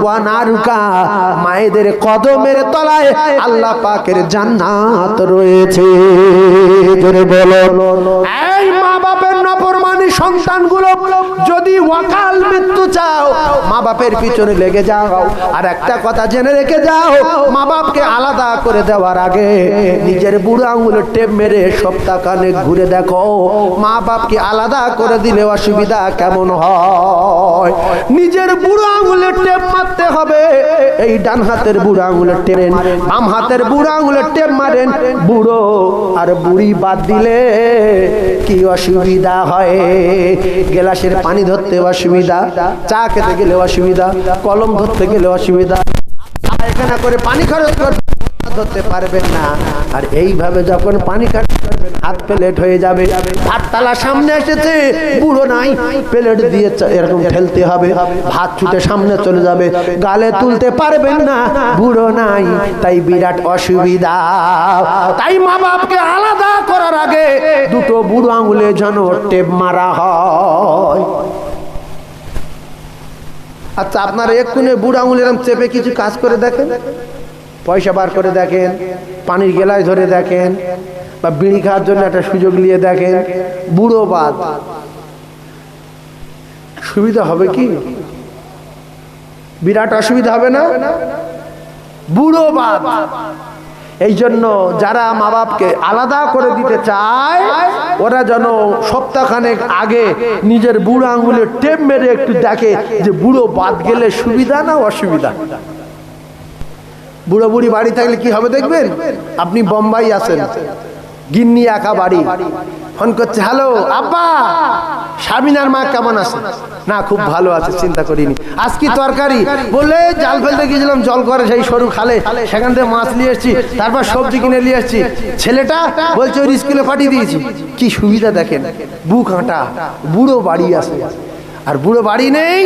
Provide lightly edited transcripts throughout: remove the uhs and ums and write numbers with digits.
ওয়া নারুকা, মায়েদের কদমের তলায় আল্লাহ পাকের জান্নাত রয়েছে। জোরে বলো। এই মা বাপের নাফরমানি সন্তানগুলো যদি ওয়াকাল মৃত্যু চাও, মা বাপের পিছনে লেগে যাও। আর একটা কথা জেনে রেখে যাও, মা বাপকে আলাদা করে দেওয়ার আগে নিজের বুড়ো আঙুলের টেপ মেরে সপ্তাহখানেক ঘুরে দেখো, মা বাপকে আলাদা করে দিলে অসুবিধা কেমন হয়। নিজের বুড়ো আঙুলের টেপ মারতে হবে। এই ডান হাতের বুড়ো আঙুলের টেপ, বাম হাতের বুড়ো আঙুলের টেপ মারেন। বুড়ো আর বুড়ি বাদ দিলে কি অসুবিধা হয়। গ্লাসের পানি ধরতে অসুবিধা, চা খেতে গেলে অসুবিধা, কলম ধরতে গেলে অসুবিধা, এখানে করে পানি খরচ করতে ধরতে পারবেন না। আর এইভাবে যখন পানি খরচ করবেন হাত প্লেট হয়ে যাবে। ভাত তালা সামনে এসেছে, বুড়ো নাই, প্লেট দিয়ে এরকম ঠেলতে হবে, ভাত ছুটে সামনে চলে যাবে, গালে তুলতে পারবেন না, বুড়ো নাই, তাই বিরাট অসুবিধা। তাই মা বাপকে আলাদা করার আগে দুটো বুড়ো আঙুলে যেন টেপ মারা হয়। আচ্ছা, আপনারা এক্ষুনি বুড়ো আঙুলের চেপে কিছু কাজ করে দেখেন, পয়সা বার করে দেখেন, পানির গেলায় ধরে দেখেন, বা বিড়ি খাওয়ার জন্য একটা সুযোগ নিয়ে দেখেন, বুড়ো বাদ সুবিধা হবে কি? বিরাট অসুবিধা হবে না? বুড়ো বাদ। এই জন্য যারা মা বাপকে আলাদা করে দিতে চায়, ওরা যেন সপ্তাহখানেক আগে নিজের বুড়ো আঙুলের টেপ মেরে একটু দেখে যে বুড়ো বাদ গেলে সুবিধা না অসুবিধা। বুড়ো বুড়ি বাড়ি থাকলে কি হবে দেখবেন। আপনি বোম্বাই আছেন, গিন্নি একা বাড়ি, ফোন করছে, হ্যালো আব্বা, সাবিনার মা কেমন আছে? না খুব ভালো আছে, চিন্তা করিনি। আজ কি তরকারি? বলে জাল ফেলতে গিয়েছিলাম জল করে সেই সরু খালে, সেখান থেকে মাছ নিয়ে এসেছি, তারপর সবজি কিনে নিয়ে এসেছি। ছেলেটা বলছে ওর স্কুলে পাঠিয়ে দিয়েছি। কি সুবিধা দেখেন, বুক হাঁটা। বুড়ো বাড়ি আছে, আর বুড়ো বাড়ি নেই,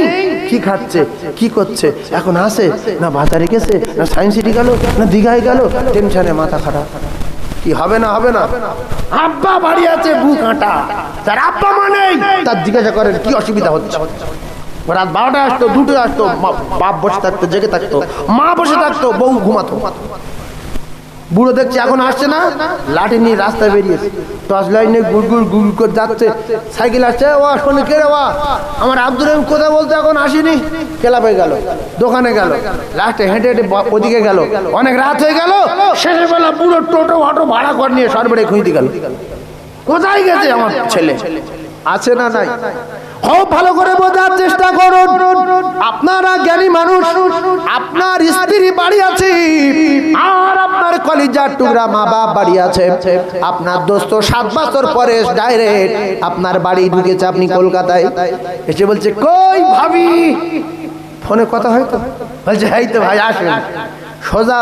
কি খাচ্ছে, কি করছে, এখন আসে না বাজারে গেছে, না সায়েন্স সিটি গেল, না দীঘায় গেল, টেনশনে মাথা খারাপ। কি হবে না হবে না? আব্বা বাড়ি আছে, বুক হাঁটা। তার আব্বা মানে তার জিজ্ঞাসা করেন কি অসুবিধা হচ্ছে। রাত 12টায় আসতো, 2টায় আসতো, বাপ বসে থাকতো, জেগে থাকতো, মা বসে থাকতো, বউ ঘুমাতো। বুড়ো দেখছে এখন আসছে না, লাঠি নিয়ে রাস্তায় বেরিয়েছে, টর্চ লাইট নিয়ে গুড় গুড় গুড় করে যাচ্ছে, সাইকেল আসছে। ও শোনে কে রে, আমার আব্দুর রহিম কোথায় বলতে এখন আসেনি, ক্লাবে গেল, দোকানে গেল, লাস্টে হেঁটে হেঁটে ওদিকে গেল, অনেক রাত হয়ে গেল। শেষের বেলা বুড়ো টোটো অটো ভাড়া করে নিয়ে সরবরে খুঁজতে গেল, কোথায় গেছে আমার ছেলে, আছে না নাই। খুব ভালো করে বোঝার চেষ্টা করুন, আপনারা জ্ঞানী মানুষ, আপনার স্ত্রী বাড়ি আছে, আর আপনার কলিজার টুকরা মা বাপ বাড়ি আছে। আপনার দোস্ত 7 বছর পরে ডাইরেক্ট আপনার বাড়ি ঢুকেছে, আপনি কলকাতায় এসে বলছে কই ভাবি, ফোনে কথা হয়তো বলছে এই তো ভাই আসেন, সোজা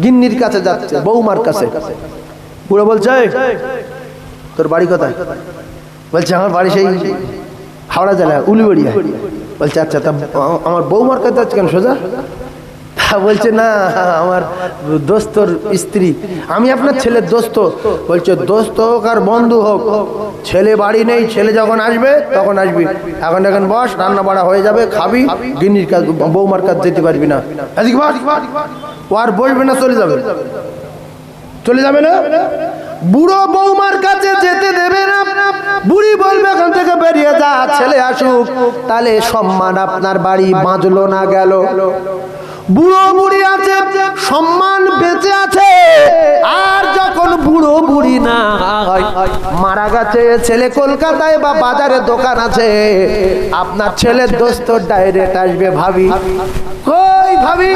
গিন্নির কাছে যাচ্ছে, বৌমার কাছে। বুড়ো বলছে তোর বাড়ি কোথায়? বলছে আমার বাড়ি সেই হাওড়া জেলা উলিবাড়িয়া। বলছে আচ্ছা, তা আমার বৌমার কাছে যাচ্ছে কেন সোজা? বলছে না, আমার দোস্তর স্ত্রী, আমি আপনার ছেলের দোস্ত। বলছে দোস্ত হোক আর বন্ধু হোক, ছেলে বাড়ি নেই, ছেলে যখন আসবে তখন আসবি, এখন এখন বস, রান্না বাড়া হয়ে যাবে, খাবি, গিন্নির কাজ বৌমার কাজ যেতে পারবি না। ও আর বসবে না, চলে যাবে, চলে যাবে না। বুড়ো বৌমার কাছে যেতে দেবে না, বুড়ি বলবে এখান থেকে বেরিয়ে যা, ছেলে আসুক, তাহলে সম্মান আপনার বাড়ি বাঁচলো না গেল। বুড়ো বুড়ি আছে, সম্মান বেঁচে আছে। আর যখন বুড়ো বুড়ি না হয়, মারা গেছে, ছেলে কলকাতায় বা বাজারে দোকান আছে, আপনার ছেলের দোস্ত ডাইরেক্ট আসবে, ভাবি কই ভাবি?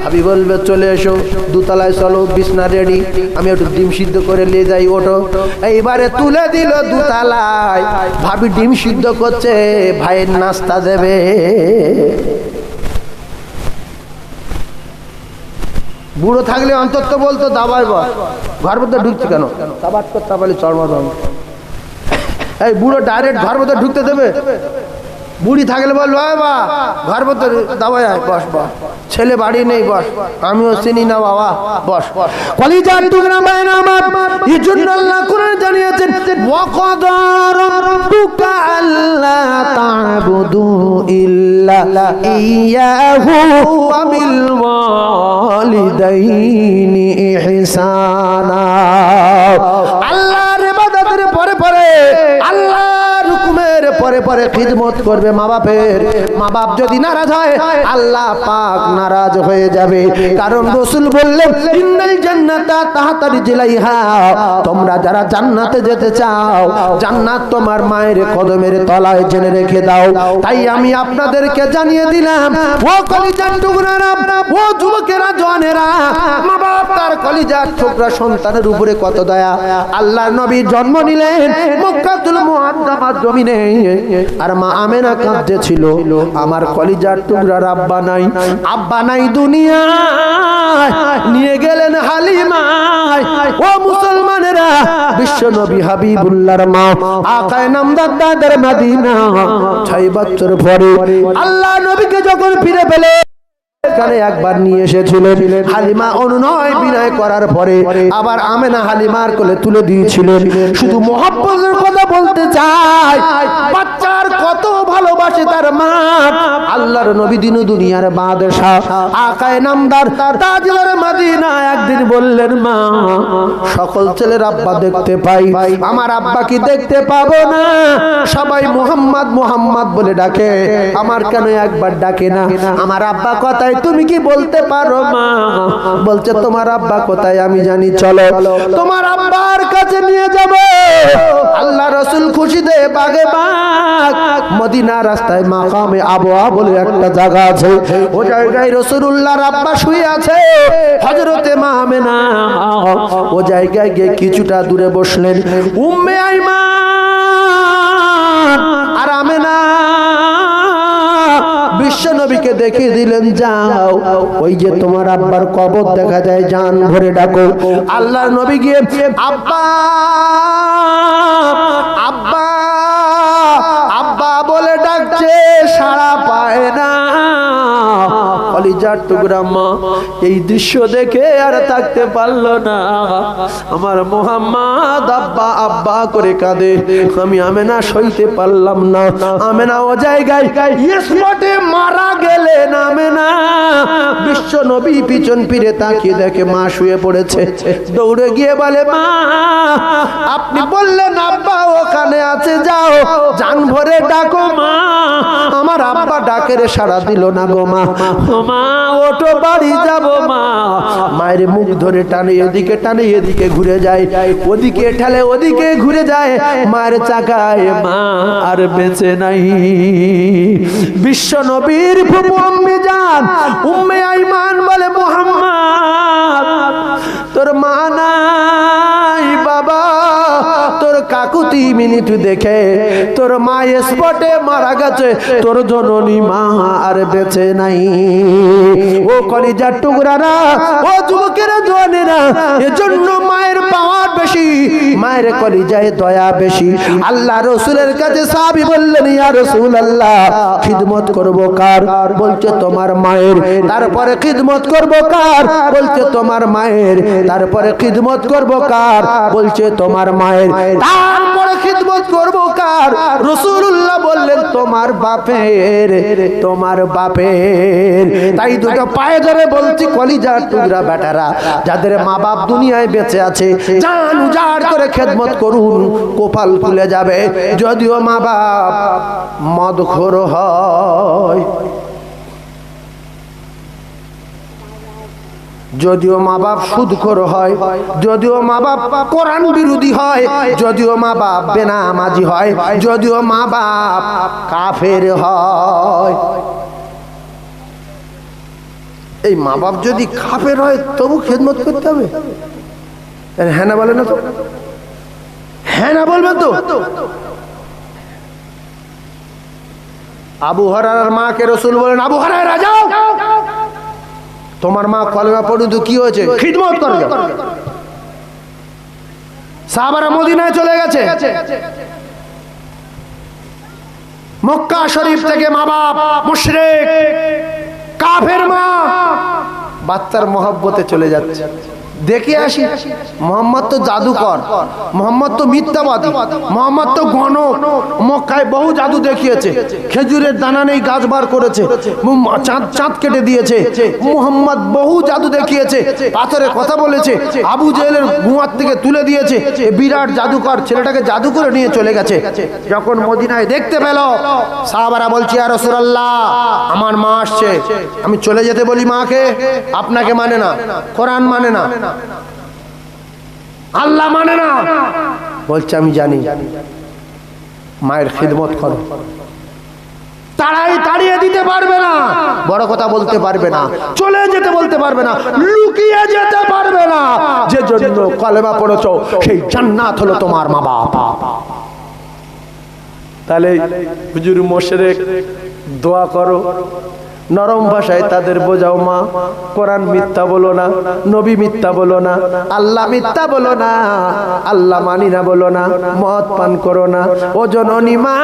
ভাবি বলবে চলে এসো, দুতলায় চলো, বিছনা রেডি, আমি একটু ডিম সিদ্ধ করে নিয়ে যাই, ওঠো। এইবারে তুলে দিল দুতলায়, ভাবি ডিম সিদ্ধ করছে, ভাইয়ের নাস্তা দেবে। বুড়ো থাকলে অন্তত বলতো দাবাই বস, ঘর মধ্যে ঢুকছে কেন, তাবাট করতে পারলে চড়মাদ। এই বুড়ো ডাইরেক্ট ঘর মধ্যে ঢুকতে দেবে? বুড়ি থাকলে বলবো বা ঘর মধ্যে দাবাই বস বস, ছেলে বাড়ি নেই, বস। আমিও চিনি না বাবা, বস। কলিজার টুকরা ভাইরা আমার, এই জন্য আল্লাহ কোরআন জানিয়েছেন ওয়া ক্বাদা রাব্বুকা আল্লা তা'বুদু ইল্লা ইয়াহু ওয়া বিল ওয়ালিদাইনি ইহসানা। আল্লাহর ইবাদতের পরে পরে, আল্লাহর হুকুমের পরে পরে খিদমত করবে মা বাপের। মা বাপ যদি নারাজ হয় আল্লাহ পাক নারাজ হয়ে যাবে। কারণ রাসূল বললেন ইন্নাল জান্নাতা তাহতা রিজলাইহা, তোমরা যারা জান্নাতে যেতে চাও জান্নাত তোমার মায়ের কদমের তলায়, জেনে রেখে দাও। তাই আমি আপনাদেরকে জানিয়ে দিলাম, ও কলিজার টুকরারা, ও যুবকেরা, জওয়ানেরা, মা বাপ তার কলিজার টুকরা সন্তানের উপরে কত দয়া। আল্লাহর নবী জন্ম নিলেন মক্কাতুল মুআজ্জামার জমিনে, আর মা আমেনা কাঁদতেছিল, আমার কলিজার টুকরার আব্বা নাই, আব্বা নাই দুনিয়ায়, নিয়ে গেলেন হালিমায়। ও মুসলমানেরা, বিশ্ব নবী হাবিবুল্লাহর মা আকায়ে নামদার দাদার মদিনা 6 বছর পরে আল্লাহ নবীকে যখন ফিরে পেলে এখানে একবার নিয়ে এসেছিলেন। হালিমা অনুনয় বিনয় করার পরে আবার আমেনা হালিমার কোলে তুলে দিয়েছিলেন। শুধু মহব্বতের কথা বলতে চাই, বাচ্চার কত ভালোবাসে তার মা। আল্লাহর নবী দিন দুনিয়ার বাদশাহ আকায়ে নামদার তাজদার মদিনা একদিন বললেন, মা সকল ছেলের আব্বা দেখতে পাই, আমার আব্বা কি দেখতে পাবো না? সবাই মুহাম্মদ মুহাম্মদ বলে ডাকে, আমার কেন একবার ডাকে না? আমার আব্বা কোথায় তুমি কি বলতে পারো মা? বলছে তোমার আব্বা কোথায় আমি জানি, চলো তোমার আব্বার কাছে নিয়ে যাব। আল্লাহ রাসূল খুশিতে বাগে বাগ মদিনা রাস্তায় মাকামে আবওয়া বলে একটা জায়গা আছে, ও জায়গায় রাসূলুল্লাহর আব্বা শুয়ে আছে। হযরতে মা আমেনা ও জায়গায় গিয়ে কিছুটা দূরে বসলেন। উম্মে আইমান আর আমেনা বিশ্ব নবীকে দেখিয়ে দিলেন, যাও ওই যে তোমার আব্বার কবর দেখা যায়, জান ভরে ডাকো। আল্লাহর নবী গিয়ে আব্বা আব্বা আব্বা বলে ডাকছে, সাড়া পায় না। কলিজার টুকরা মা এই দৃশ্য দেখে আর থাকতে পারলো না। আমার মুহাম্মদ আব্বা আব্বা করে কাঁদে, আমি আমেনা সইতে পারলাম না। আমেনা ও জায়গায় স্পটে মারা গেলেন। আমেনা বিশ্ব নবী পিছন ফিরে তাকিয়ে দেখে মা শুয়ে পড়েছে। দৌড়ে গিয়ে বলে, মা আপনি বললেন আব্বা ওখানে আছে, যাও জান ভরে ডাকো মা। আমার আব্বা ডাকের সাড়া দিল না গো মা। মা ওঠো বাড়ি যাব মা। মায়ের মুখ ধরে টানে এদিকে, টানে এদিকে ঘুরে যায়, ওদিকে ঠেলে ওদিকে ঘুরে যায়। মায়ের চাকায় মা আর বেঁচে নাই। বিশ্ব নবীর ফুফু আম্মি জান উম্মে আইমান বলে, মুহাম্মদ তোর মা নাই বাবা, তোর কাকুতি মিনিট দেখে তোর মা স্পটে মারা গেছে, তোর জননী মা আর বেঁচে নাই। ও কলিজার টুকরারা, ও যুবকেরা, জওয়ানেরা, এজন্য মায়ের পাওয়ার বেশি, মায়ের কলিজায় দয়া বেশি। আল্লাহ রাসূলের কাছে সাহাবী বললেন, ইয়া রাসূলুল্লাহ খিদমত করব কার? বলছে তোমার মায়ের। তারপরে খিদমত করব কার? বলছে তোমার মায়ের। তারপরে খিদমত করব কার? বলছে তোমার মায়ের। তারপরে খিদমত করব কার? রাসূলুল্লাহ বললেন, তোমার বাপের, তোমার বাপের। তাই দুটো পায়ে ধরে বলছি, কলিজার টুকরা বেটারা, যাদের মা বাপ দুনিয়ায় বেঁচে আছে, জান উজাড় করে খেদমত করুন, কপাল খুলে যাবে। যদিও মা বাপ মদখোর হয়, যদিও মা বাপ সুদখোর হয়, যদিও মা বাপ কোরআন বিরোধী হয়, যদিও মা বাপ বেনামাজি হয়, যদিও মা বাপ কাফের হয়, এই মা বাপ যদি কাফের হয় তবু খেদমত করতে হবে। হ্যাঁ না বলে না তো? হ্যাঁ না বলবে তো? আবু হুরায়রার মাকে রাসূল বলেন, আবু হুরায়রা যাও, তোমার মা কলেমা পড়ে তো কি হয়েছে, খিদমত করো। সাহাবারা মদিনায় চলে গেছে। মক্কা শরীফ থেকে মা বাপ মুশরিক কাফের মা বাচ্চার মহব্বতে চলে যাচ্ছে। দেখে আসি, মোহাম্মদ তো জাদুকর, মোহাম্মদ তো মিথ্যাবাদী, মোহাম্মদ তো গণক, মক্কায় বহু জাদু দেখিয়েছে, খেজুরের দানা নেই গাছ বার করেছে, চাঁদ কেটে দিয়েছে, মোহাম্মদ বহু জাদু দেখিয়েছে, পাথরে কথা বলেছে, আবু জেহেলের গুহার থেকে তুলে দিয়েছে, বিরাট জাদুকর ছেলেটাকে জাদু করে নিয়ে চলে গেছে। যখন মদিনায় দেখতে পেল, সাহাবারা বলছে ইয়া রাসূলুল্লাহ আমার মা আসছে, আমি চলে যেতে বলি মাকে, আপনাকে মানে না, কোরআন মানে না, আল্লাহ মানে না। বলছে আমি জানি, মায়ের খিদমত করো। তাড়িয়ে দিতে পারবে না, বড় কথা বলতে পারবে না, চলে যেতে বলতে পারবে না, লুকিয়ে যেতে পারবে না। যে জন্য কলেমা পড়েছো সেই জান্নাত হলো তোমার মা বাপ। তাহলে হুজুর মোশরেক দোয়া করো, নরম ভাষায় তাদের বোঝাও, মা কোরআন মিথ্যা বলো না, নবী মিথ্যা বলো না, আল্লাহ মিথ্যা বলো না, আল্লাহ মানি না বলো না, মদ পান করো না, ও জননী মা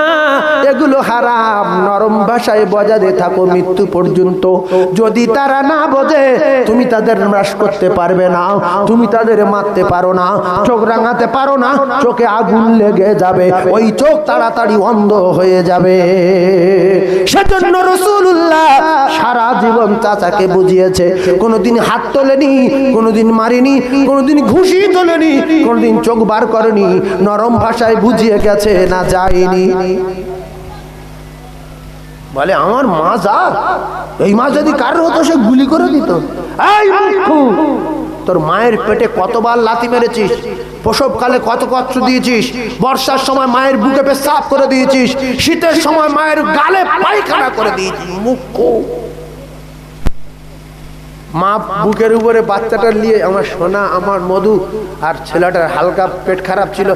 এগুলো হারাম। নরম ভাষায় বোঝাতে থাকো মৃত্যু পর্যন্ত। যদি তারা না বোঝে তুমি তাদের নাশ করতে পারবে না, তুমি তাদের মারতে পারো না, চোখ রাঙাতে পারো না, চোখে আগুন লেগে যাবে, ওই চোখ তাড়াতাড়ি অন্ধ হয়ে যাবে। সেজন্য রাসূলুল্লাহ সারা জীবন চাচাকে বুঝিয়েছে, কোনোদিন হাত তোলেনি, কোনোদিন মারিনি, কোনোদিন ঘুষি তোলেনি, কোনোদিন চোখ বার করেনি, নরম ভাষায় বুঝিয়ে গেছে, না যায়নি। বলে আমার মা যা, এই মা যদি কারোর হতো সে গুলি করে দিত। এই মূর্খ, তোর মায়ের পেটে কতবার লাথি মেরেছিস, প্রসবকালে কত কষ্ট দিয়েছিস, বর্ষার সময় মায়ের বুকে পেশাব করে দিয়েছিস, শীতের সময় মায়ের গালে পায়খানা করে দিয়েছিস। মূর্খ। মা বুকের উপরে বাচ্চাটা নিয়ে, আমার সোনা আমার মধু, আর ছেলেটার হালকা পেট খারাপ ছিল,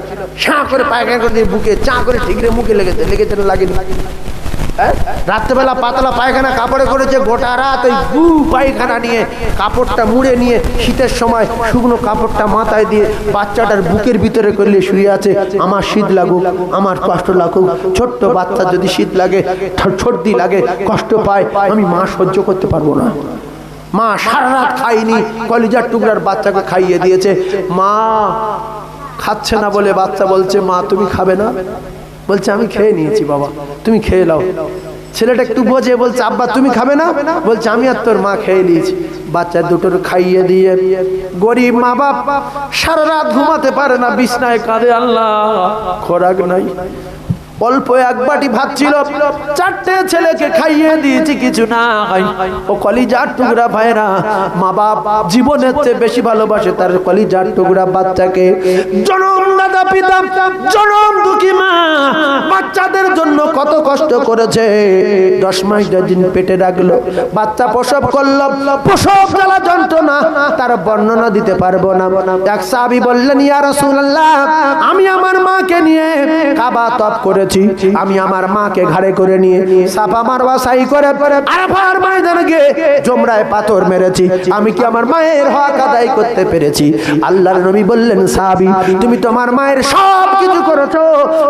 ছাঁ করে পায়খানা করে দিয়ে বুকে চা করে ঠিকরে মুখে লেগেছে, লাগেনি। রাত্রেবেলা পাতলা পায়খানা কাপড়ে করেছে, গোটা রাত ওই পায়খানা নিয়ে কাপড়টা মুড়ে নিয়ে শীতের সময় শুকনো কাপড়টা মাথায় দিয়ে বাচ্চাটার বুকের ভিতরে করলে শুয়ে আছে। আমার শীত লাগুক, আমার কষ্ট লাগুক, ছোট্ট বাচ্চা যদি শীত লাগে, সর্দি লাগে, কষ্ট পায়, আমি মা সহ্য করতে পারবো না। মা সারা রাত খাইনি, কলিজার টুকরার বাচ্চাকে খাইয়ে দিয়েছে। মা খাচ্ছে না বলে বাচ্চা বলছে মা তুমি খাবে না? বলছে আমি খেয়ে নিয়েছি বাবা, তুমি খেয়ে নাও। ছেলেটা একটু বোঝে, বলছে আব্বা তুমি খাবে না? বলছে আমি আর তোর মা খেয়ে নিয়েছি। বাচ্চা দুটোর খাইয়ে দিয়ে গরিব মা বাপ সারা রাত ঘুমাতে পারে না, বিছনায় কাঁদে, আল্লাহ খোরাক নাই। অল্প এক বাটি ভাত ছিল, চারটে ছেলেকে খাইয়ে দিয়েছি, কিছু না খাই। ও কলিজার টুকরা ভাইরা, মা বাপ জীবনের চেয়ে বেশি ভালোবাসে তার কলিজার টুকরা বাচ্চাকে। জনমদাতা পিতা, জনম দুঃখী মা বাচ্চাদের জন্য কত কষ্ট করেছে। 10 মাস 10 দিন পেটে রাখলো, বাচ্চা প্রসব করলো, প্রসব জ্বালা যন্ত্রণা তার বর্ণনা দিতে পারবো না। এক সাহাবী বললেন ইয়া রাসূলুল্লাহ আমি আমার মাকে নিয়ে কাবা তওয়াফ করে, আমি আমার মাকে ঘাড়ে করে নিয়ে সাফা মারওয়া সাই করে আরাফার ময়দানে গিয়ে জমরায় পাথর মেরেছি, আমি কি আমার মায়ের হক আদায় করতে পেরেছি? আল্লাহর নবী বললেন সাহাবী তুমি তোমার মায়ের সব কিছু করেছো,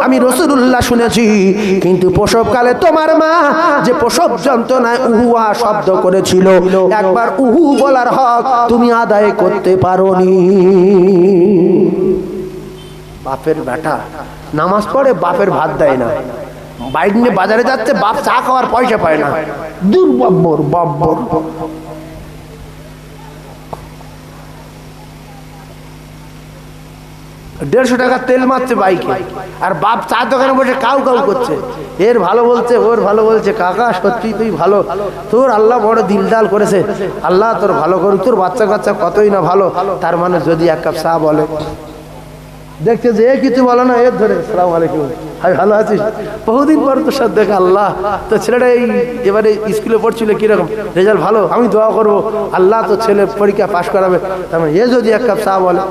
আমি রাসূলুল্লাহ শুনেছি, কিন্তু প্রসবকালে তোমার মা যে প্রসব যন্ত্রণায় উহুয়া শব্দ করেছিল, একবার উহু বলার হক তুমি আদায় করতে পারোনি। বাপের বেটা নামাজ পড়ে, বাপের ভাত দেয় না, বাইক নিয়ে বাজারে যাচ্ছে, বাপ চা খাওয়ার পয়সা পায় না। দূর বাব্বর বাব্বর। 150 টাকা তেল মারছে বাইকে, আর বাপ চা দোকানে বসে কাউ কাউ করছে, এর ভালো বলছে ওর ভালো বলছে। কাকা সত্যি তুই ভালো, তোর আল্লাহ বড় দিলদাল করেছে, আল্লাহ তোর ভালো করুক, তোর বাচ্চা কাচ্চা কতই না ভালো। তার মানে যদি এক কাপ চা বলে, দেখছে যে কিছু বলো না, এর ধরে আসসালামু আলাইকুম, হাই ভালো আছিস, বহুদিন পর তোর সাথে দেখা, আল্লাহ তো ছেলেটা এই এবারে স্কুলে পড়ছিল, কিরকম রেজাল্ট? ভালো, আমি দোয়া করবো আল্লাহ তো ছেলে পরীক্ষা পাশ করাবে। তার মানে এ যদি এক কাপ চা বলে,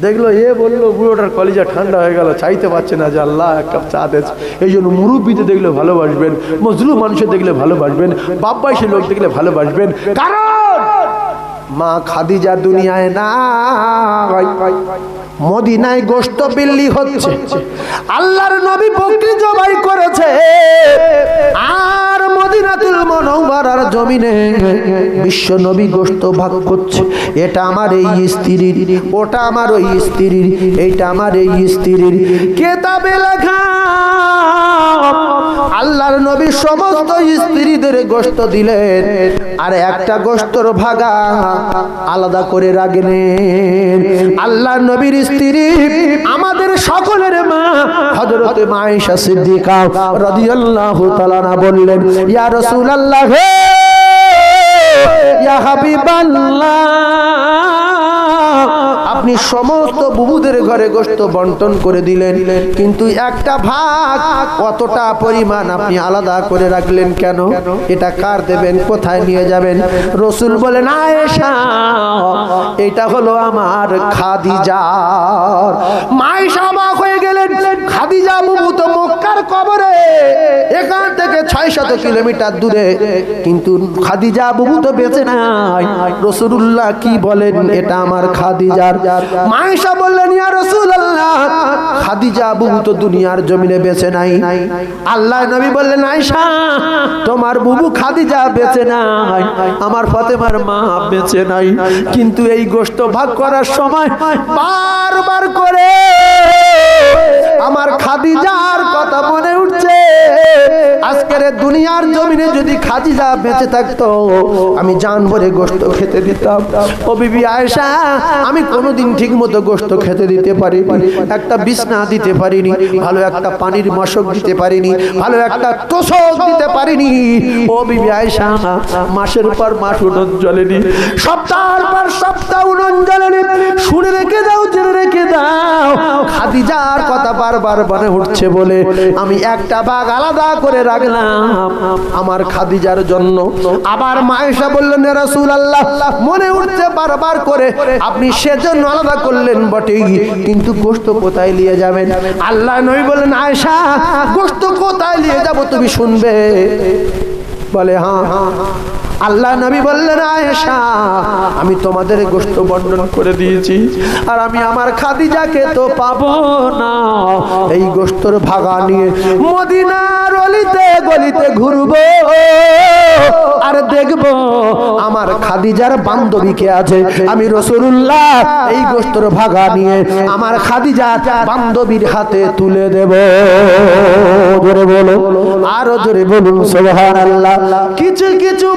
দেখলো এ বললো, বুড়োটার কলিজা ঠান্ডা হয়ে গেল, চাইতে পারছে না যে আল্লাহ এক কাপ চা দিয়েছে। এই জন্য মুরব্বীতে দেখলে ভালোবাসবেন, মজলুম মানুষের দেখলে ভালোবাসবেন, বাপ বয়সী লোক দেখলে ভালোবাসবেন, কারণ মা খাদিজা দুনিয়ায় না, মদিনায় গোশত বিল্লি হচ্ছে, আল্লাহর নবী বকরি জবাই করেছে, আর মদিনাতুল মুনাওয়ারার জমিনে বিশ্ব নবী গোশত ভাগ করছে। এটা আমার এই স্ত্রীর, ওটা আমার ওই স্ত্রীর, এইটা আমার এই স্ত্রীর। কিতাবে লেখা আল্লাহর নবী সমস্ত স্ত্রীদের গোশত দিলেন, আর একটা গোশতর ভাগা আলাদা করে রাখলেন। আল্লাহর নবীর স্ত্রী আমাদের সকলের মা হযরত আয়েশা সিদ্দিকা রাদিয়াল্লাহু তাআলা বললেন, ইয়া রাসূলুল্লাহ, ইয়া হাবিবাল্লাহ, আপনি সমস্ত বুবুদের ঘরে গোশত বন্টন করে দিলেন, কিন্তু একটা ভাগ কতটা পরিমাণ আপনি আলাদা করে রাখলেন কেন? এটা কার দেবেন, কোথায় নিয়ে যাবেন? রাসূল বলেন, আয়েশা, এটা হলো আমার খাদিজার। আয়েশা অবাক হয়ে গেলেন, খাদিজা বুবু তো মক্কার কবরে, এখান থেকে 600 কিলোমিটার দূরে, কিন্তু খাদিজা বুবু তো বেঁচে নাই। রাসূলুল্লাহ কি বলেন, এটা আমার খাদিজার। আয়েশা বললেন, ইয়া রাসূলুল্লাহ, খাদিজা বুবু তো দুনিয়ার জমিনে বেঁচে নাই। আল্লাহর নবী বললেন, আয়েশা, তোমার বুবু খাদিজা বেঁচে নাই, আমার ফাতেমার মা বেঁচে নাই, কিন্তু এই গোশত ভাগ করার সময় বারবার করে আমার খাদিজার কথা মনে উঠছে। আজকের দুনিয়ার জমিনে যদি খাদিজা বেঁচে থাকতো, আমি জান ভরে গোশত খেতে দিতাম। ও বিবি আয়েশা, আমি কোনোদিন ঠিক মতো গোশত খেতে দিতে পারিনি, একটা বিছনা দিতে পারিনি, ভালো একটা পানির মশক দিতে পারিনি, ভালো একটা তোষক দিতে পারিনি। ও বিবি আয়েশা, মাসের পর মাস উনুন জ্বলেনি, সপ্তাহের পর সপ্তাহ উনুন জ্বলেনি। শুনে রেখে দাও, জেনে রেখে দাও, খাদিজার কথা বারবার মনে উঠছে বলে আমি একটা ভাগ আলাদা করে রাখলাম আমার খাদিজার জন্য। আবার আয়েশা বললেন, ইয়া রাসূলুল্লাহ, মনে উঠছে বারবার করে, আপনি সেজন্য আলাদা করলেন বটে, কিন্তু গোশত কোথায় নিয়ে যাবেন? আল্লাহ নবী বললেন, আয়েশা, গোশত কোথায় নিয়ে যাব তুমি শুনবে? বলে, হ্যাঁ। আল্লাহ নবী বললেন, আয়েশা, আমি তোমাদের গোশত বন্টন করে দিয়েছি, আর আমি আমার খাদিজাকে তো পাবো না। এই গোশতর ভাগা নিয়ে মদিনার অলিতে গলিতে ঘুরবো, আর দেখবো আমার খাদিজার বান্ধবীকে আছে। আমি রাসূলুল্লাহ এই গোশতর ভাগা নিয়ে আমার খাদিজার বান্ধবীর হাতে তুলে দেব। জোরে বলো, আরো জোরে বলুন সুবহানাল্লাহ। কিছু কিছু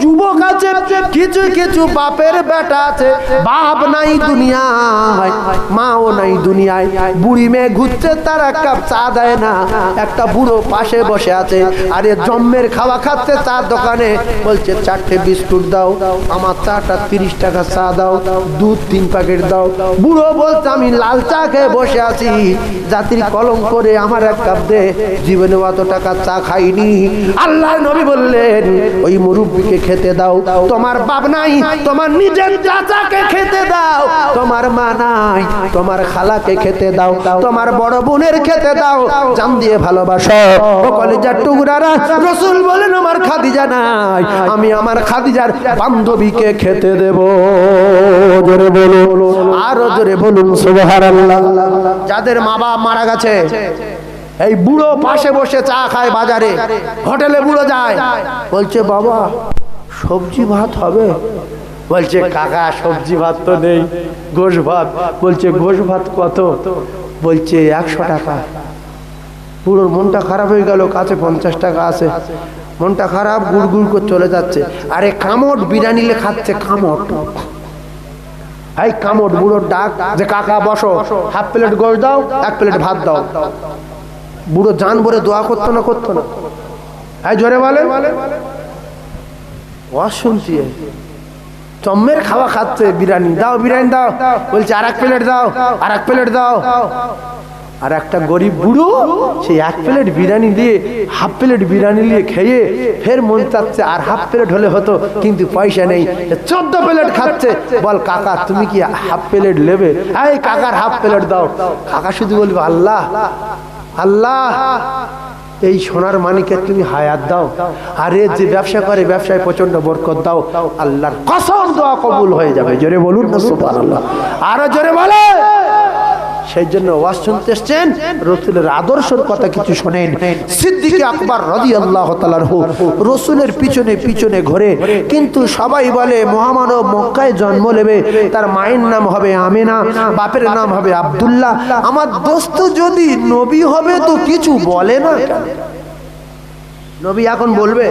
যুবক আছে, কিছু কিছু বাপের বেটা আছে, বাপ নাই দুনিয়ায়, মাও নাই দুনিয়ায়, বুড়ি মেয়ে ঘুরছে, তার এক কাপ চা দেয় না। একটা বুড়ো পাশে বসে আছে, আরে জম্মের খাওয়া খাচ্ছে চার দোকানে, বলছে 4টে বিস্কুট দাও, আমার চাটা 30 টাকা চা দাও, দুধ 3 প্যাকেট দাও। বুড়ো বলছে, আমি লাল চা খেয়ে বসে আছি, জাতির কলম করে আমার এক কাপ দে, জীবনে অত টাকা চা খাইনি। আল্লাহ নবী বললেন, ওই মুরব্বিকে খেতে দাও। তোমার বাপ নাই, তোমার নিজের চাচাকে খেতে দাও। তোমার মা নাই, তোমার খালাকে খেতে দাও, তোমার বড় বোনের খেতে দাও। জান দিয়ে ভালোবাসো ও কলিজার টুকরারা। রাসূল বলেন, আমার খাদিজা নাই, আমি আমার খাদিজার বান্ধবীকে খেতে দেব। জোরে বলুন, আরো জোরে বলুন সুবহানাল্লাহ। যাদের মা বাপ মারা গেছে, এই বুড়ো পাশে বসে চা খায় বাজারে, হোটেলে বুড়ো যায়, বলছে, বাবা সবজি ভাত হবে? বলছে, কাকা সবজি ভাত তো নেই, গোশ ভাত। বলছে, গোশ ভাত কত? বলছে, 100 টাকা। বুড়োর মনটা খারাপ হয়ে গেল, কাছে 50 টাকা আছে, মনটা খারাপ, গুড় গুড় করে চলে যাচ্ছে। আরে কামট বিরিয়ানি খাচ্ছে, কামট, এই কামট। বুড়োর ডাক, যে কাকা বসো, 1/2 প্লেট গোশ দাও, 1 প্লেট ভাত দাও। বুড়ো জান ভরে দোয়া করতো না, করতো না? এই জোরে বলে, শুনছি চম্মের খাওয়া খাচ্ছে, বিরিয়ানি দাও, বিরিয়ানি দাও। বলছে, আর 1 প্লেট দাও, আর 1 প্লেট দাও। আর একটা গরিব বুড়ো সেই 1 প্লেট বিরিয়ানি দিয়ে 1/2 প্লেট বিরিয়ানি নিয়ে খেয়ে ফের মন চাচ্ছে আর 1/2 প্লেট হলে হতো, কিন্তু পয়সা নেই, 14 প্লেট খাচ্ছে। বল, কাকা তুমি কি 1/2 প্লেট নেবে? এই কাকার 1/2 প্লেট দাও। কাকা শুধু বলবে, আল্লাহ আল্লাহ, এই সোনার মানিকে তুমি হায়াত দাও, আরে যে ব্যবসা করে ব্যবসায় প্রচন্ড বরকত দাও, আল্লাহর কসম দোয়া কবুল হয়ে যাবে। জোরে বলুন না সুবহানাল্লাহ, আরো জোরে বলে। সেই জন্য ওয়াজ শুনতে এসছেন, রসুলের আদর্শের কথা কিছু শোনেন। সিদ্দিক আকবর রাদিয়াল্লাহু তাআলা রসুলের পিছনে পিছনে ঘোরে, কিন্তু সবাই বলে মহামানব মক্কায় জন্ম নেবে, তার মায়ের নাম হবে আমেনা, বাপের নাম হবে আব্দুল্লাহ। আমার দোস্ত যদি নবী হবে তো কিছু বলে না কেন? নবী এখন বলবে,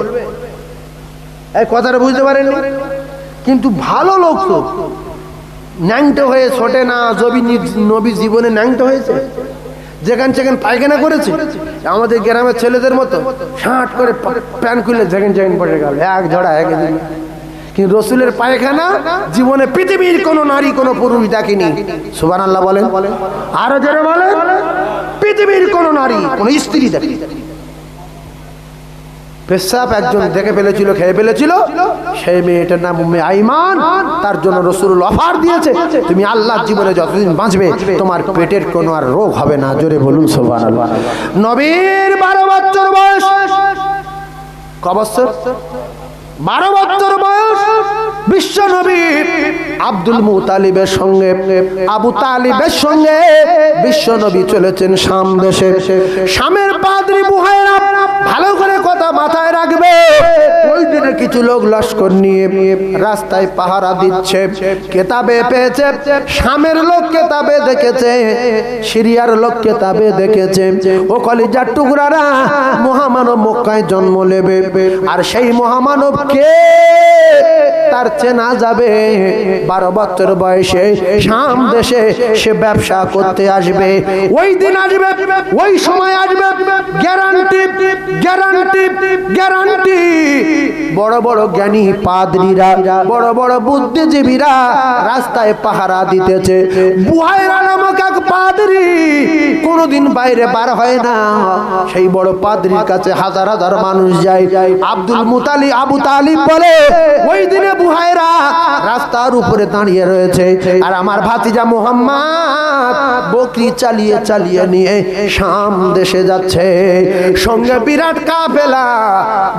এই কথাটা বুঝতে পারেন? কিন্তু ভালো লোক তো ন্যাংটো হয়ে ছোটে না। নবী জীবনে ন্যাংটো হয়েছে, যেখানে সেখানে পায়খানা করেছে আমাদের গ্রামের ছেলেদের মতো শার্ট করে প্যান্ট খুলে যেখানে যেখানে পড়ে গেল এক ঝড়া এক। কিন্তু রসুলের পায়খানা জীবনে পৃথিবীর কোন নারী কোন পুরুষ দেখেনি। সুবহানাল্লাহ বলেন, আরো জোরে বলেন। পৃথিবীর কোন নারী কোন স্ত্রী দেখেনি। পেশাব একজন দেখে ফেলেছিল, খেয়ে ফেলেছিল, সেই মেয়েটার নাম উম্মে আইমান। তার জন্য রাসূল অফার দিয়েছে, তুমি আল্লাহর জীবনে যতদিন বাঁচবে তোমার পেটের কোনো আর রোগ হবে না। জোরে বলুন সুবহানাল্লাহ। নবীর 12 বছর বয়স। ক বছর? 12 বছর বয়স। বিশ্ব নবী আব্দুল মুতালিবের সঙ্গে, আবু তালিবের সঙ্গে বিশ্ব নবী চলেছেন শাম দেশে। শামের পাদ্রী বুহাইরা, ভালো করে কথা মাথায় রাখবে, ওই দিনে কিছু লোক লস্কর নিয়ে রাস্তায় পাহারা দিচ্ছে। কেতাবে পেয়েছে, শামের লোক কেতাবে দেখেছে, সিরিয়ার লোক কেতাবে দেখেছে ও কলিজার টুকরারা মহামানব মক্কায় জন্ম নেবে। আর সেই মহামানব কে তার চেনা যাবে। 12 বছর বয়সে শাম দেশে সে ব্যবসা করতে আসবে। ওই দিন আসবে, ওই সময় আসবে, গ্যারান্টি গ্যারান্টি গ্যারান্টি। বড় বড় জ্ঞানী পাদ্রীরা, বড় বড় বুদ্ধিজীবীরা রাস্তায় পাহারা দিতেছে। বুহাইরা নামক এক পাদ্রী কোনদিন বাইরে বার হয় না। সেই বড় পাদ্রীর কাছে হাজার হাজার মানুষ যায়। আব্দুল মুতালিব, আবু তালিব বলে, ওই দিনে বুহাইরা রাস্তার উপরে দাঁড়িয়ে রয়েছে, আর আমার ভাতিজা মুহাম্মদ বকরি চালিয়ে চালিয়ে নিয়ে শাম দেশে যাচ্ছে, সঙ্গে বিরাট কাফেলা।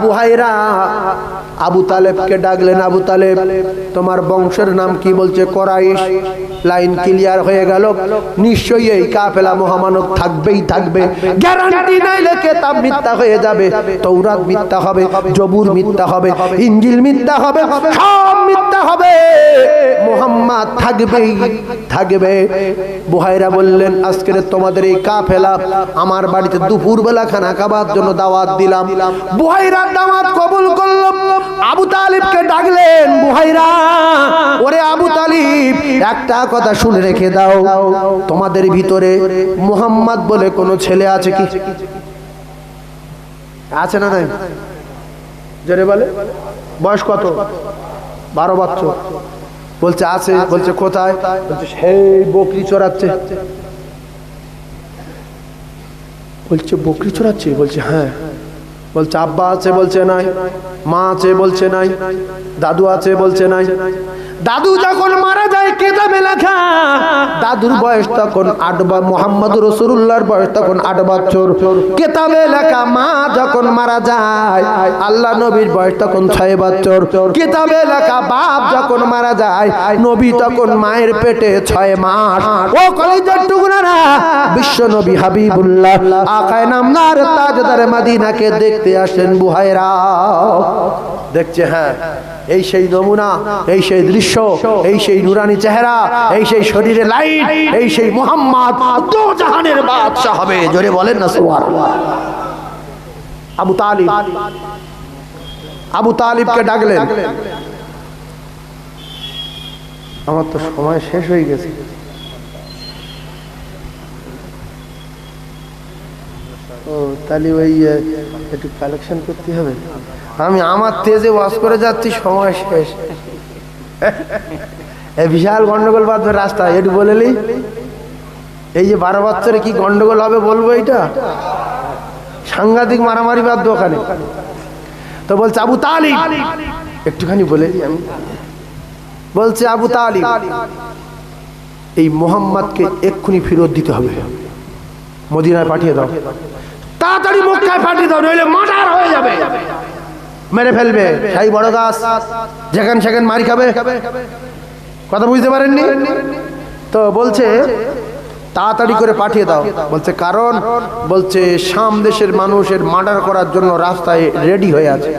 বুহাইরা আবু তালেবকে ডাকলেন, আবু তালেব তোমার বংশের নাম কি? বলছে কুরাইশ। লাইন ক্লিয়ার হয়ে গেল, নিশ্চয়ই এই কাফেলা মহামানব থাকবেই থাকবে। গ্যারান্টি নাইলে কিতাব মিথ্যা হয়ে যাবে, তৌরাত মিথ্যা হবে, জবুর মিথ্যা হবে, ইনজিল মিথ্যা হবে, সব মিথ্যা হবে, মুহাম্মদ থাকবেই থাকবে। বুহাইরা বললেন, আজকে তোমাদের এই কাফেলা আমার বাড়িতে দুপুরবেলা খানা খাবার জন্য দাওয়াত দিলাম। বুহাইরা দাওয়াত কবুল করল। আবু তালিবকে ডাকলেন, বুহাইরা, ওরে আবু তালিব, একটা কথা শুনে রেখে দাও, তোমাদের ভিতরে মুহাম্মদ বলে কোনো ছেলে আছে কি? আছে না নাই? জোরে বলে। বয়স কত? 12 বছর। বলছে আছে। বলছে কোথায়? বলছে সেই বকরি চড়াচ্ছে। বলছে বকরি চড়াচ্ছে? বলছে হ্যাঁ। বলছে আব্বা আছে? বলছে নাই। মা আছে? বলছে নাই। দাদু আছে? বলছে নাই। দাদু যখন মারা যায় কিতাবে লেখা, দাদুর বয়স তখন 8 বছর, মুহাম্মদ রাসূলুল্লাহর বয়স তখন 8 বছর। কিতাবে লেখা মা যখন মারা যায় আল্লাহ নবীর বয়স তখন 6 বছর। কিতাবে লেখা বাপ যখন মারা যায় নবী তখন মায়ের পেটে 6 মাস। ও কলিজার টুকরারা, বিশ্ব নবী হাবিবুল্লাহ আকায়ে নামদার তাজদার মদিনাকে দেখতে আসেন বুহাইরা। দেখছে, হ্যাঁ এই সেই নমুনা, এই সেই দৃশ্য, এই সেই নুরানি চেহারা, এই সেই শরীরে লাইট, এই সেই মুহাম্মদ দো জাহানের বাদশা হবে। জোরে বলেন না সুবহানাল্লাহ। আবু তালিব, আবু তালিবকে ডাকলেন। আমার তো সময় শেষ হয়ে গেছে। ও তাহলে ওই একটু কালেকশন করতে হবে। আমি আমার তেজে ওয়াজ করে যাচ্ছি, সময় শেষ। এই বিশাল গন্ডগোল বাঁধবে রাস্তা, একটু বলেলি এই যে 12 বছরে কি গন্ডগোল হবে বলবো, এইটা সাংঘাতিক মারামারি বাঁধবে ওখানে। তো বলছে আবু তালিব, একটুখানি বলে দিই আমি। বলছে আবু তালিব, এই মুহাম্মদকে এক্ষুনি ফেরত দিতে হবে, মদিনায় পাঠিয়ে দাও, তাড়াতাড়ি মক্কায় পাঠিয়ে দাও, নইলে মার্ডার হয়ে যাবে, মেরে ফেলবে। সেই বড় গাছ, যেখানে সেখানে মারি খাবে। কথা বুঝতে পারেননি তো? বলছে তাড়াতাড়ি করে পাঠিয়ে দাও। বলছে কারণ? বলছে শাম দেশের মানুষের মার্ডার করার জন্য রাস্তায় রেডি হয়ে আছে,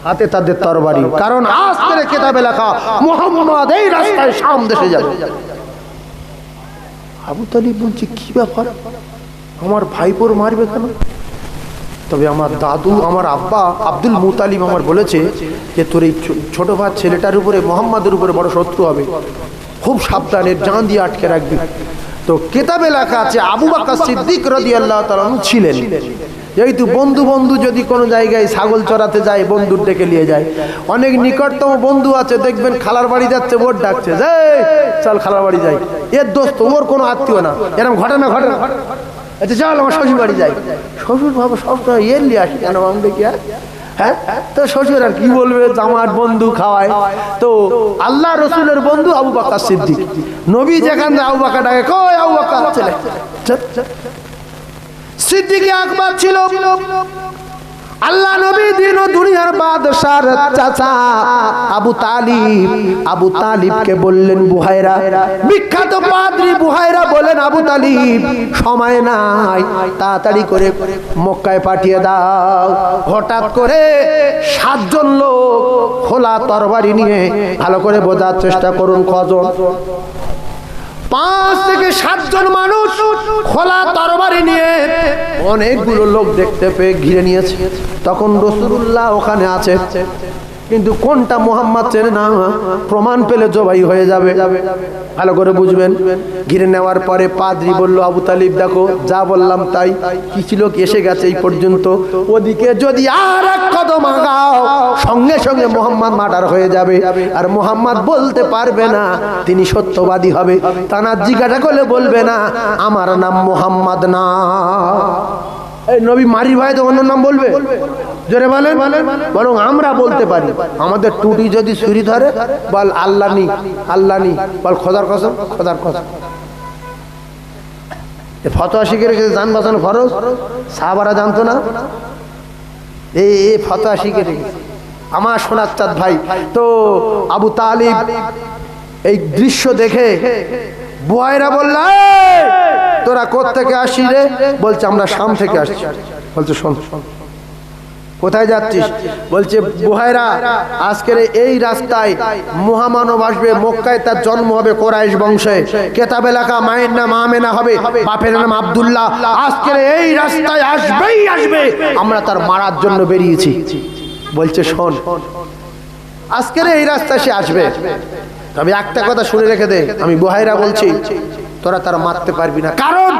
হাতে তাদের তরবারি। কারণ আজ থেকে কিতাবে লেখা মুহাম্মদ এই রাস্তায় শাম দেশে যাবে। আবু তালিব বলছে কি ব্যাপার, আমার ভাইপোর মারবে কেন? তবে আমার দাদু, আমার আব্বা আব্দুল মুতালিব আমার বলেছে যে তোর এই ছোট ভাই ছেলেটার উপরে, মোহাম্মদের উপরে বড় শত্রু হবে, খুব সাবধানের জান দিয়ে আটকে রাখবি। তো কিতাবে লেখা আছে আবু বকর সিদ্দিক রাদিয়াল্লাহু তাআলা ছিলেন। যেহেতু বন্ধু বন্ধু যদি কোনো জায়গায় ছাগল চড়াতে যায়, বন্ধুর ডেকে নিয়ে যায়। অনেক নিকটতম বন্ধু আছে, দেখবেন খালার বাড়ি যাচ্ছে, ওর ডাকছে যে চল খালার বাড়ি যাই, এর দোস্ত, ওর কোনো আত্মীয় না, এরকম ঘটনা ঘটে। আচ্ছা চল আমার শ্বশুর বাড়ি যাই। শ্বশুর ভাবো সবসময় এর নিয়ে আসি কেন আমি দেখি, হ্যাঁ তো শ্বশুর আর কি বলবে, জামার বন্ধু খাওয়ায়। তো আল্লাহ রসুলের বন্ধু আবু বকর সিদ্দিক, নবী যেখানে আবু বকর ডাকে, কই আবু বকর চলে। সিদ্দিক আকবর ছিল আল্লাহ নবী দিন ও দুনিয়ার বাদশার চাচা আবু তালিব। আবু তালিবকে বললেন বুহাইরা, বিখ্যাত পাদ্রী বুহাইরা বলেন আবু তালিব সময় নাই, তাড়াতাড়ি করে মক্কায় পাঠিয়ে দাও। হঠাৎ করে 7 জন লোক খোলা তরবারি নিয়ে, ভালো করে বোঝার চেষ্টা করুন কজন, 5 থেকে 7 জন মানুষ খোলা তরবারি নিয়ে অনেকগুলো লোক দেখতে পেয়ে ঘিরে নিয়েছে। তখন রাসূলুল্লাহ ওখানে আছে, কিন্তু কোনটা মুহাম্মদ চেনে না, প্রমাণ পেলে জবাই হয়ে যাবে। ভালো করে বুঝবেন। ঘিরে নেওয়ার পরে পাদ্রী বলল আবু তালিব দেখো যা বললাম তাই, কিছু লোক এসে গেছে এই পর্যন্ত, ওদিকে যদি আর এক কদম আগাও সঙ্গে সঙ্গে মুহাম্মদ মার্ডার হয়ে যাবে, আর মুহাম্মদ বলতে পারবে না, তিনি সত্যবাদী হবে। তানা জিজ্ঞাসা করলে বলবে না আমার নাম মুহাম্মদ না। এই নবী মারি ভাই তো অন্য নাম বলবে? জোরে বলেন। বরং আমরা বলতে পারি, আমাদের টুটি যদি ছুরি ধরে বল আল্লাহ নি, আল্লাহ নি, বল খোদার কসম, খোদার কসম। ফতোয়া শিখে রেখেছে জান বাঁচানো ফরজ, সাহাবারা জানতো না, এই ফতোয়া শিখে রেখেছে আমার সোনার চাঁদ ভাই। তো আবু তালিব এই দৃশ্য দেখে বুহাইরা বলল তোরা কোত্থেকে আসছিস রে? বলছে আমরা শাম থেকে আসছি। বলছে শোন, কোথায় যাচ্ছিস? বলছে বুহাইরা আজকের এই রাস্তায় মহামানব আসবে, মক্কায় তার জন্ম হবে কোরাইশ বংশে, কেতাবে লেখা মায়ের নাম আমেনা হবে, বাপের নাম আব্দুল্লাহ, আজকের এই রাস্তায় আসবেই আসবে, আমরা তার মারার জন্য বেরিয়েছি। বলছে শোন আজকের এই রাস্তায় সে আসবে, তবে একটা কথা শুনে রেখে দে, আমি বুহাইরা বলছি তোরা তারা মারতে পারবি না। কারণ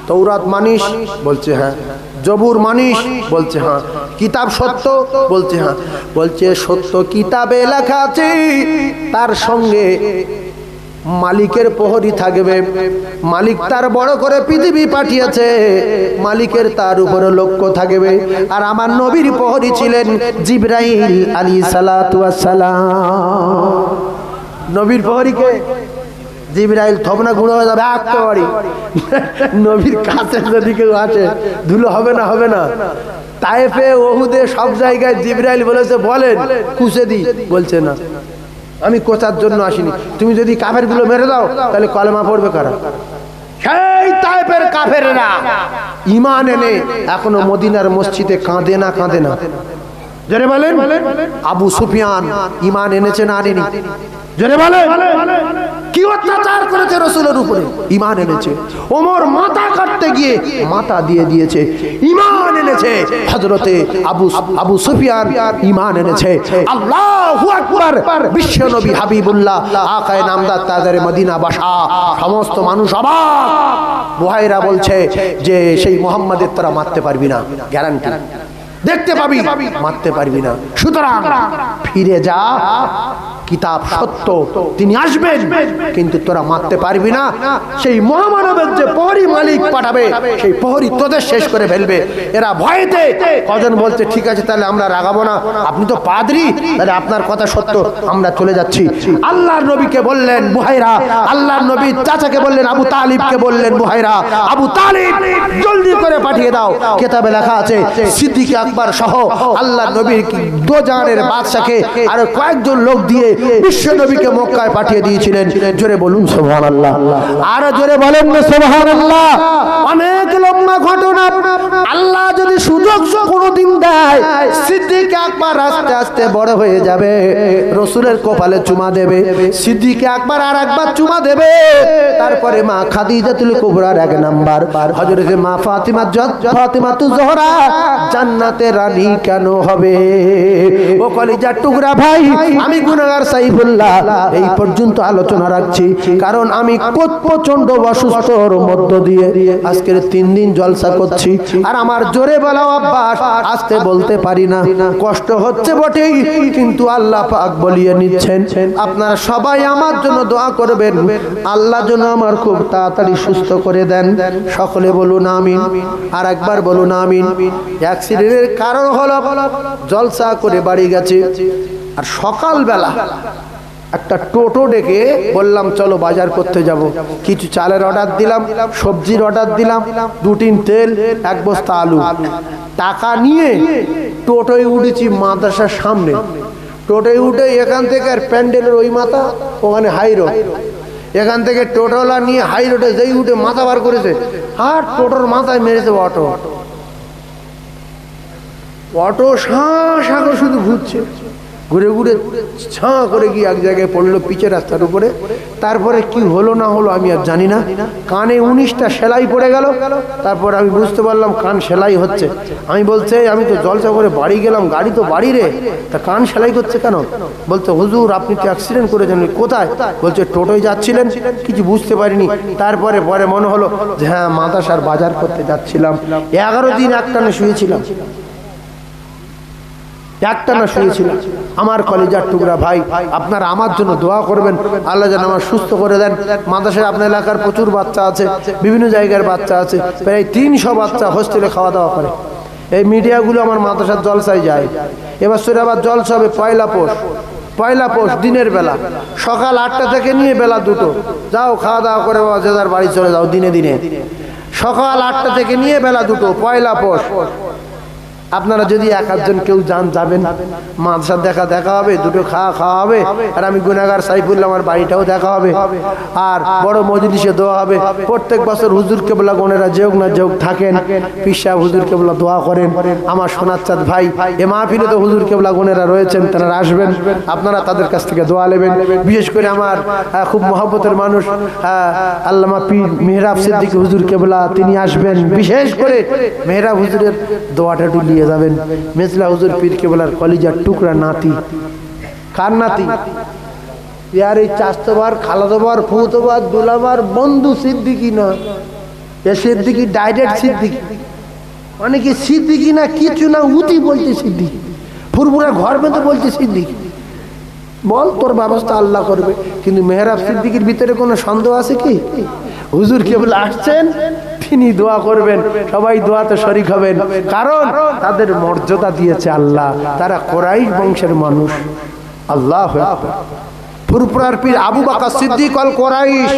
তৌরাত মানিস? বলছে হ্যাঁ। জবুর মানিস? বলছে হ্যাঁ। কিতাব সত্য? বলছে হ্যাঁ। বলছে সত্য কিতাবে লেখা আছে, তার সঙ্গে মালিকের প্রহরী থাকবে, মালিক তার বড় করে পৃথিবী পাঠিয়েছে, মালিকের তার উপরে লক্ষ্য থাকবে। আর আমার নবীর প্রহরী ছিলেন জিবরাইল আলাইহিস সালাতু ওয়াস সালাম। নবীর প্রহরীকে জিবরাইল থবনা গুঁড়ো হয়ে যাবে একেবারে। নবীর কাছে যদি কেউ আসে ধুলো হবে না, হবে না। তায়েফে ওহুদে সব জায়গায় জিবরাইল বলেছে বলেন কুচে দি, বলছে না আমি কোচার জন্য আসিনি, তুমি যদি কাফের গুলো মেরে দাও তাহলে কলেমা পড়বে কারা? সেই তায়েফের কাফেররা ঈমান এনে এখনো মদিনার মসজিদে কাঁদে না, কাঁদে না। জোরে বলেন। আবু সুফিয়ান ঈমান এনেছে না আনেনি? জোরে বলেন। কি অত্যাচার করেছে রাসূলের উপরে, ঈমান এনেছে। ওমর মাথা কাটতে গিয়ে মাথা দিয়ে দিয়েছে, ঈমান এনেছে। হযরতে আবু সুফিয়ান ঈমান এনেছে। আল্লাহু আকবার। বিশ্ব নবী হাবিবুল্লাহ আকায়ে নামদার তাজরে মদিনা বাসা, সমস্ত মানুষ অবাক। বুহাইরা বলছে যে সেই মুহাম্মাদের তোরা মারতে পারবি না, গ্যারান্টি দেখতে পাবি, মারতে পারবি না। সুতরাং ফিরে যা, কিতাব সত্য, তিনি আসবেন, কিন্তু তোরা মারতে পারবি না। সেই মহামানবের যে প্রহরী মালিক পাঠাবে, সেই প্রহরী তোদের শেষ করে ফেলবে। এরা ভয়েতে কজন বলছে ঠিক আছে তাহলে আমরা রাগাবো না, আপনি তো পাদ্রী, তাহলে আপনার কথা সত্য, আমরা চলে যাচ্ছি। আল্লাহর নবীকে বললেন বুহাইরা, আল্লাহর নবী চাচাকে বললেন আবু তালিবকে বললেন বুহাইরা, আবু তালিব জলদি করে পাঠিয়ে দাও। কিতাবে লেখা আছে সিদ্দিক আকবর আকবর সহ আল্লাহ নবীর দোজানের বাদশাকে আর কয়েকজন লোক দিয়ে বিশ্ব নবীকে মক্কায় পাঠিয়ে দিয়েছিলেন। জোরে বলুন সুবহানাল্লাহ, আর জোরে বলেন না সুবহানাল্লাহ। অনেক লম্বা ঘটনা। আল্লাহ যদি সুযোগ কোনোদিন দেয়, সিদ্দিক আকবর আস্তে আস্তে বড় হয়ে যাবে, রসুলের কপালে চুমা দেবে। সিদ্দিক আকবর আর একবার চুমা দেবে, তারপরে মা খাদিজাতুল কুবরার এক নাম্বার হযরতে মা ফাতিমাতুজ জোহরা জান্নাতের রানী কেন হবে? ও কলিজার টুকরা ভাই, আমি গুনাহগার সাইফুল্লাহ এই পর্যন্ত আলোচনা রাখছি, কারণ আমি প্রচন্ড অসুস্থর মধ্য দিয়ে আজকের 3 দিন জলসা করছি, আর আমার জোরে বলা অভ্যাস, আস্তে বলতে পারি না। কষ্ট হচ্ছে বটেই, কিন্তু আল্লাহ পাক বলিয়ে নিচ্ছেন। আপনারা সবাই আমার জন্য দোয়া করবেন, আল্লাহ যেন আমার খুব তাড়াতাড়ি সুস্থ করে দেন। সকলে বলুন আমিন, আর একবার বলুন আমিন। অ্যাক্সিডেন্টের কারণ হলো জলসা করে বাড়ি গেছে, আর সকালবেলা একটা টোটো ডেকে বললাম চলো বাজার করতে যাব। কিছু চালের অর্ডার দিলাম, সবজির অর্ডার দিলাম, 2 টিন তেল, 1 বস্তা আলু। টাকা নিয়ে টোটোয় উঠেছি মাদ্রাসার সামনে। টোটোয় উঠে এখান থেকে আর প্যান্ডেলের ওই মাথা, ওখানে হাই রোড, এখান থেকে টোটোলা নিয়ে হাই রোডে যেই উঠে মাথা বার করেছে, আর টোটোর মাথায় মেরেছে অটো। অটো শাঁ করে শুধু ঘুরছে, ঘুরে ঘুরে ছাঁ করে গিয়ে এক জায়গায় পড়লো পিচের রাস্তার উপরে। তারপরে কি হলো না হলো আমি আর জানি না, কানে 19টা সেলাই পড়ে গেল। তারপর আমি বুঝতে পারলাম কান সেলাই হচ্ছে। আমি বলছে আমি তো জলসা করে বাড়ি গেলাম, গাড়ি তো বাড়ি রে, তা কান সেলাই করছে কেন? বলতে হুজুর আপনি তো অ্যাক্সিডেন্ট করেছেন। কোথায়? বলছে টোটোয় যাচ্ছিলেন, কিছু বুঝতে পারিনি। তারপরে পরে মনে হলো যে হ্যাঁ মাদ্রাসার বাজার করতে যাচ্ছিলাম। 11 দিন একটানা শুয়েছিলাম, একটানা শুয়েছিলাম। আমার কলিজার টুকরা ভাই, আপনারা আমার জন্য দোয়া করবেন, আল্লাহ যেন আমার সুস্থ করে দেন। মাদ্রাসায় আপনার এলাকার প্রচুর বাচ্চা আছে, বিভিন্ন জায়গার বাচ্চা আছে, প্রায় 300 বাচ্চা হোস্টেলে খাওয়া দাওয়া করে। এই মিডিয়াগুলো আমার মাদ্রাসার জলসায় যায়। এবার সেটা আবার জলসা হবে পয়লা পোষ দিনের বেলা, সকাল 8টা থেকে নিয়ে বেলা 2টো। যাও খাওয়া দাওয়া করে বাবা যে যার বাড়ি চলে যাও। দিনে দিনে সকাল 8টা থেকে নিয়ে বেলা 2টো, পয়লা পোষ। আপনারা যদি 1-1 কেউ যাবেন, মাদ্রাসা দেখা হবে, 2টো খাওয়া হবে, আর আমি গুনাহগার সাইফুল্লাহ আমার বাড়িটাও দেখা হবে, আর বড় মজলিসে দোয়া হবে। প্রত্যেক বছর হুজুর কেবলা গনেরা যেও না যেও থাকেন, পীর সাহেব হুজুর কেবলা দোয়া করেন। আমার সোনার চাঁদ ভাই, এ মাহফিলে তো হুজুর কেবলা গনেরা রয়েছেন, তারা আসবেন, আপনারা তাদের কাছ থেকে দোয়া নেবেন। বিশেষ করে আমার খুব মহব্বতের মানুষ আল্লামা পীর মেহরাব সিদ্দিক হুজুর কেবলা, তিনি আসবেন। বিশেষ করে মেহরাব হুজুরের দোয়াটা নিয়ে যাবেন। মেজলা হুজুর পীর কেবলার কলিজার টুকরা নাতি। কার নাতি? ইয়ার এই চাস্তবার, খালাদোবার, ফুতোবার, দুলাবার বন্ধু সিদ্দিকী না, এ সিদ্দিকী ডাইরেক্ট সিদ্দিকী। অনেকে সিদ্দিকী না কিছু না উতি বলছে সিদ্দিকী, ফুরফুরা ঘর বেঁধে বলছে সিদ্দিকী। বল তোর ব্যবস্থা আল্লাহ করবে। কিন্তু মেহরাব সিদ্দিকীর ভিতরে কোনো সন্দেহ আছে কি? হুজুর কেবল আসছেন, তিনি দোয়া করবেন, সবাই দোয়াতে শরীক হবেন, কারণ তাদের মর্যাদা দিয়েছে আল্লাহ। তারা কোরাইশ বংশের মানুষ। আল্লাহু আকবার। ফুরফুরার পীর আবু বকর সিদ্দিক আল কোরাইশ,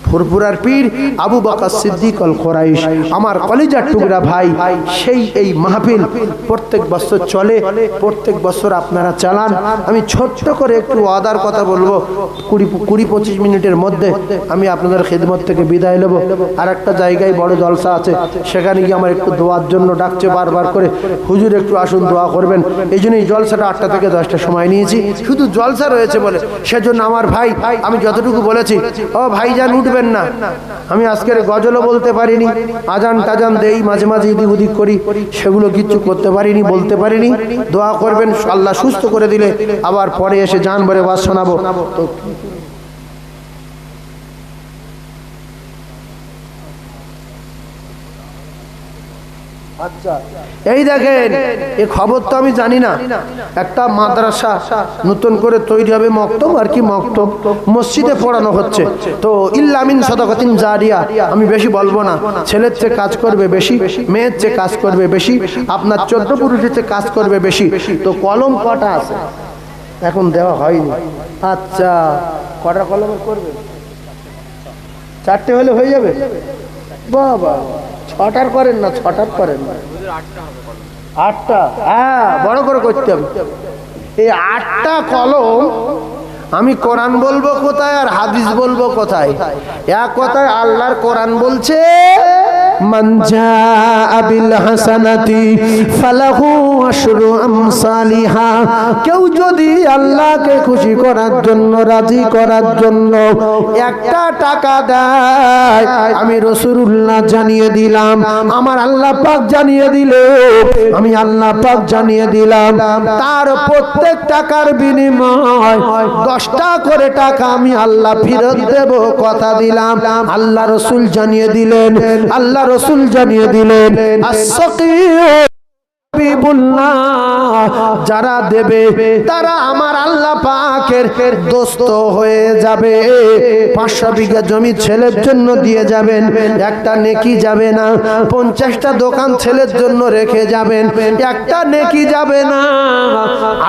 ফুরফুরার পীর আবু বকর সিদ্দিক আল কোরাইশ। আমার কলিজার টুকরা ভাই, সেই এই মাহফিল প্রত্যেক বছর চলে, প্রত্যেক বছর আপনারা চালান। আমি ছোট্ট করে একটু ওয়াদার কথা বলবো, 20-25 মিনিটের মধ্যে আমি আপনাদের খিদমত থেকে বিদায় নেব। আর একটা জায়গায় বড় জলসা আছে, সেখানে গিয়ে আমার একটু দোয়ার জন্য ডাকছে বারবার করে, হুজুর একটু আসুন দোয়া করবেন। এই জন্যই জলসাটা 8টা থেকে 10টা সময় নিয়েছি, শুধু জলসা রয়েছে বলে। সেজন্য আমার ভাই, আমি যতটুকু বলেছি, ও ভাইজান উঠবেন না। আমি আজকের গজলও বলতে পারিনি, আজান টাজান দেই, মাঝে মাঝে এদিক ওদিক করি, সেগুলো কিচ্ছু করতে পারিনি, বলতে পারিনি। দোয়া করবেন, আল্লাহ সুস্থ করে দিলে আবার পরে এসে জান ভরে ওয়াজ শোনাবো। তো আচ্ছা, এই দেখেন, এই খবর তো আমি জানি না। একটা মাদ্রাসা নতুন করে তৈরি হবে, মক্তব আর কি, মক্তব মসজিদে পড়ানো হচ্ছে। তো ইল্লা মিন সাদাকাতিন জারিয়া, আমি বেশি বলবো না। ছেলের চেয়ে কাজ করবে বেশি, মেয়ের চেয়ে কাজ করবে বেশি, আপনার 14 পুরুষের চেয়ে কাজ করবে বেশি। তো কলম কটা আছে? এখন দেওয়া হয়নি। আচ্ছা, কটা কলম করবে? 4টে হলে হয়ে যাবে? বাবা, 6টার করেন না, 6টার করেন না। 8টা, হ্যাঁ বড় করে করতে হবে। এই 8টা কলম আমি কোরআন বলবো কোথায় আর হাদিস বলবো কোথায়? এক কথায় আল্লাহর কোরআন বলছে মান জাআ বিল হাসানাতি ফালাহু আশরু আমসালিহা। কেউ যদি আল্লাহকে খুশি করার জন্য, রাজি করার জন্য একটা টাকা দেয়, আমি রাসূলুল্লাহ জানিয়ে দিলাম, আমার আল্লাহ পাক জানিয়ে দিল, আমি আল্লাহ পাক জানিয়ে দিলাম, তার প্রত্যেক টাকার বিনিময় 10টা করে টাকা আমি আল্লাহ ফেরত দেব, কথা দিলাম। আল্লাহ রাসূল জানিয়ে দিলেন, আল্লাহ রাসূল জানিয়ে দিলেন, যারা দেবে তারা আমার আল্লাহ পাকের দোস্ত হয়ে যাবে। 500 বিঘা জমি ছেলের জন্য দিয়ে যাবেন, একটা নেকি যাবে না। 50টা দোকান ছেলের জন্য রেখে যাবেন, একটা নেকি যাবে না।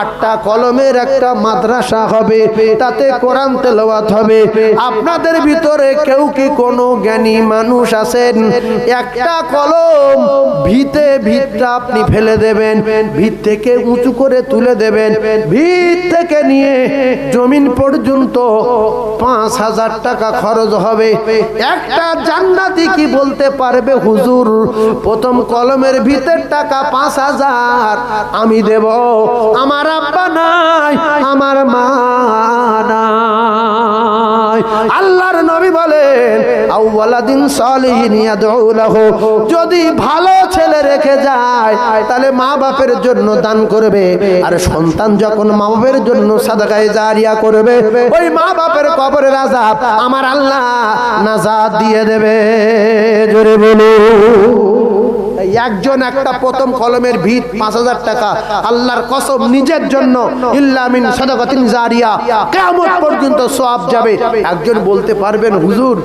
8টা কলমের একটা মাদ্রাসা হবে, তাতে কোরআন তেলাওয়াত হবে। আপনাদের ভিতরে কেউ কি কোনো জ্ঞানী মানুষ আছেন? একটা কলম ভিতটা আপনি ফেলে দেবেন, ভিত থেকে উঁচু করে তুলে দেবেন, ভিত থেকে নিয়ে জমিন পর্যন্ত 5000 টাকা খরচ হবে। একটা জান্নাতি কি বলতে পারবে, হুজুর প্রথম কলমের ভিতর টাকা 5000 আমি দেব, আমার আব্বা নাই, আমার মা নাই। আল্লাহর নবী বলেন আউওয়ালাদিন সালিহিন ইয়াদউ লাহু, যদি ভালো ছেলে রেখে যায় তাহলে মা বাপের জন্য দান করবে, আর সন্তান যখন মা বাপের জন্য সাদাকায়ে জারিয়া করবে, ওই মা বাপের কবরের আযাব আমার আল্লাহ নাজাত দিয়ে দেবে। জোরে বলো। একজন একটা প্রথম কলমের ভিত 5000 টাকা, আল্লাহর কসম নিজের জন্য, ইল্লা মিন সাদাকাতিন জারিয়া, কিয়ামত পর্যন্ত সওয়াব যাবে। একজন বলতে পারবেন, হুজুর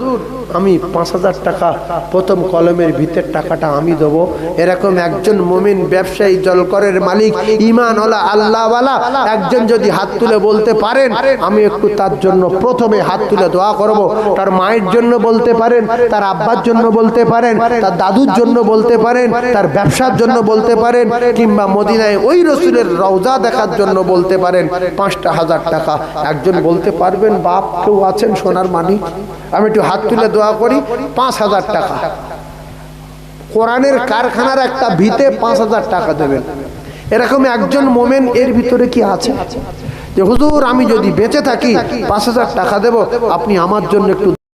আমি 5000 টাকা প্রথম কলমের ভিতের টাকাটা আমি দেব। এরকম একজন মুমিন ব্যবসায়ী, জলকরের মালিক, ঈমানওয়ালা, আল্লাহওয়ালা একজন যদি হাত তুলে বলতে পারেন, আমি একটু তার জন্য প্রথমে হাত তুলে দোয়া করব। তার মায়ের জন্য বলতে পারেন, তার আব্বার জন্য বলতে পারেন, তার দাদুর জন্য বলতে পারেন, তার ব্যবসার জন্য বলতে পারেন, কিংবা মদিনায় ওই রাসূলের রওজা দেখার জন্য বলতে পারেন। 5000 টাকা একজন বলতে পারবেন? বাপ কেউ আছেন সোনার মানিক, আমি একটু হাত তুলে দোয়া করি, 5000 টাকা। কোরআনের কারখানার একটা ভিতে 5000 টাকা দেবেন। এরকম একজন মোমেন এর ভিতরে কি আছে যে হুজুর আমি যদি বেঁচে থাকি 5000 টাকা দেব, আপনি আমার জন্য একটু